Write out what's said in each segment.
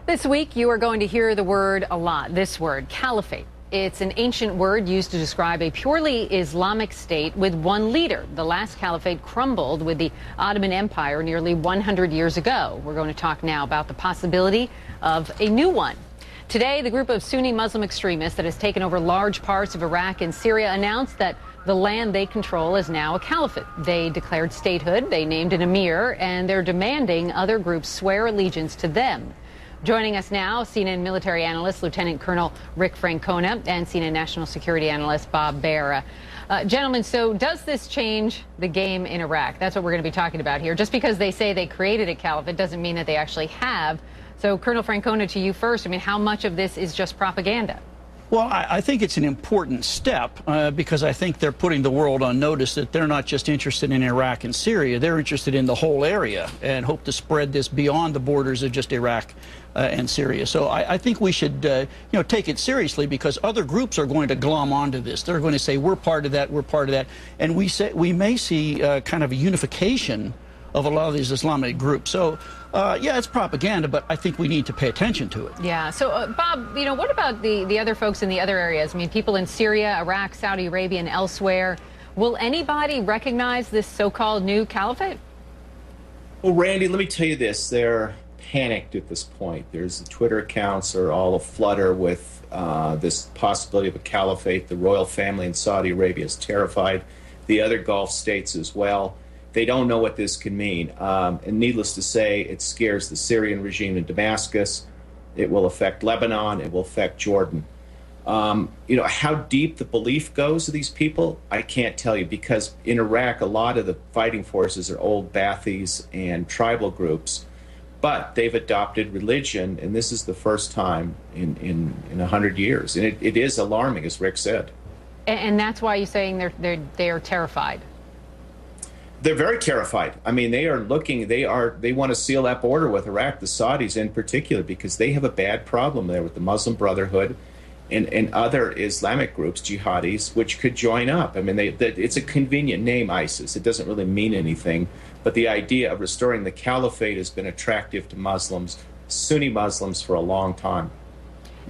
This week, you are going to hear the word a lot, this word, caliphate. It's an ancient word used to describe a purely Islamic state with one leader. The last caliphate crumbled with the Ottoman Empire nearly 100 years ago. We're going to talk now about the possibility of a new one. Today, the group of Sunni Muslim extremists that has taken over large parts of Iraq and Syria announced that the land they control is now a caliphate. They declared statehood, they named an emir, and they're demanding other groups swear allegiance to them. Joining us now, CNN military analyst Lieutenant Colonel Rick Francona and CNN national security analyst Bob Baer. Gentlemen, so does this change the game in Iraq? That's what we're going to be talking about here. Just because they say they created a caliphate doesn't mean that they actually have. So, Colonel Francona, to you first. I mean, how much of this is just propaganda? Well, I think it's an important step because I think they're putting the world on notice that they're not just interested in Iraq and Syria. They're interested in the whole area and hope to spread this beyond the borders of just Iraq and Syria. So I think we should, take it seriously because other groups are going to glom onto this. They're going to say, we're part of that, we're part of that. And we may see kind of a unification of a lot of these Islamic groups. So, yeah, it's propaganda, but I think we need to pay attention to it. Yeah. So, Bob, what about the other folks in the other areas? I mean, people in Syria, Iraq, Saudi Arabia, and elsewhere. Will anybody recognize this so-called new caliphate? Well, Randy, let me tell you this. They're panicked at this point. There's the Twitter accounts are all aflutter with this possibility of a caliphate. The royal family in Saudi Arabia is terrified. The other Gulf states as well. They don't know what this can mean. And needless to say, it scares the Syrian regime in Damascus. It will affect Lebanon. It will affect Jordan. How deep the belief goes of these people, I can't tell you, because in Iraq, a lot of the fighting forces are old Baathis and tribal groups, but they've adopted religion, and this is the first time in 100 years. And it is alarming, as Rick said. And that's why you're saying they're terrified. They're very terrified. I mean, they want to seal that border with Iraq, the Saudis in particular, because they have a bad problem there with the Muslim Brotherhood and other Islamic groups, jihadis, which could join up. I mean, it's a convenient name, ISIS. It doesn't really mean anything. But the idea of restoring the caliphate has been attractive to Muslims, Sunni Muslims, for a long time.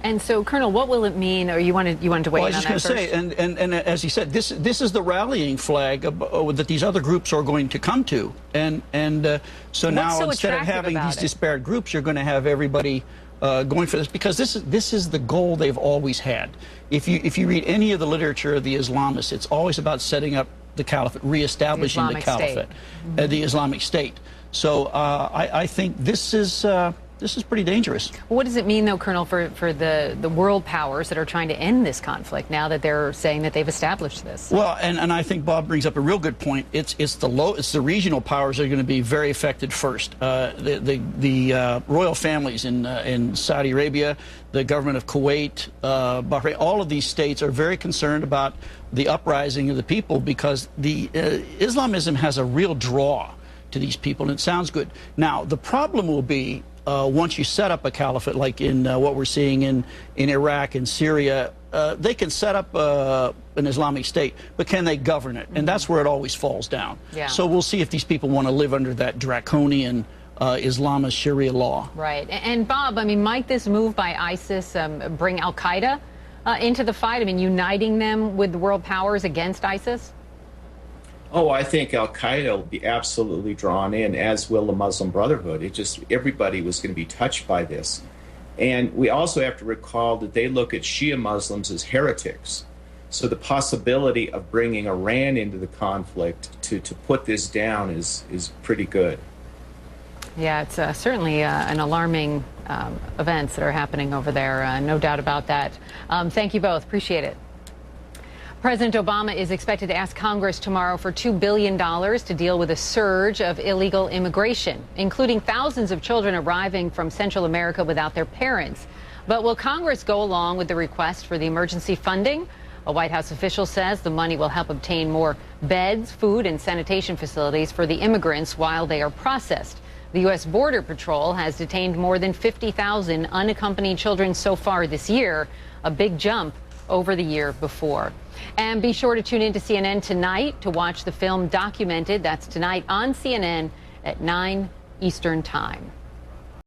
And so, Colonel, what will it mean? Or you wanted to weigh in on that first? Well, I was just going to say, and as he said, this is the rallying flag that these other groups are going to come to, so now instead of having these disparate groups, you're going to have everybody going for this because this is the goal they've always had. If you read any of the literature of the Islamists, it's always about setting up the caliphate, reestablishing the caliphate, the Islamic State. So I think this is pretty dangerous. What does it mean, though, Colonel, for the world powers that are trying to end this conflict now that they're saying that they've established this? Well, and I think Bob brings up a real good point. It's the regional powers that are going to be very affected first. The royal families in Saudi Arabia, the government of Kuwait, Bahrain, all of these states are very concerned about the uprising of the people because the Islamism has a real draw to these people, and it sounds good. Now, the problem will be once you set up a caliphate, like in what we're seeing in Iraq and Syria, they can set up an Islamic State, but can they govern it? And that's where it always falls down. Yeah. So we'll see if these people want to live under that draconian Islamist Sharia law. Right. And Bob, I mean, might this move by ISIS bring al-Qaeda into the fight? I mean, uniting them with the world powers against ISIS? Oh, I think al-Qaeda will be absolutely drawn in, as will the Muslim Brotherhood. Everybody was going to be touched by this. And we also have to recall that they look at Shia Muslims as heretics. So the possibility of bringing Iran into the conflict to put this down is pretty good. Yeah, it's certainly an alarming events that are happening over there. No doubt about that. Thank you both. Appreciate it. President Obama is expected to ask Congress tomorrow for $2 billion to deal with a surge of illegal immigration, including thousands of children arriving from Central America without their parents. But will Congress go along with the request for the emergency funding? A White House official says the money will help obtain more beds, food, and sanitation facilities for the immigrants while they are processed. The U.S. Border Patrol has detained more than 50,000 unaccompanied children so far this year, a big jump over the year before. And be sure to tune in to CNN tonight to watch the film Documented. That's tonight on CNN at 9 Eastern Time.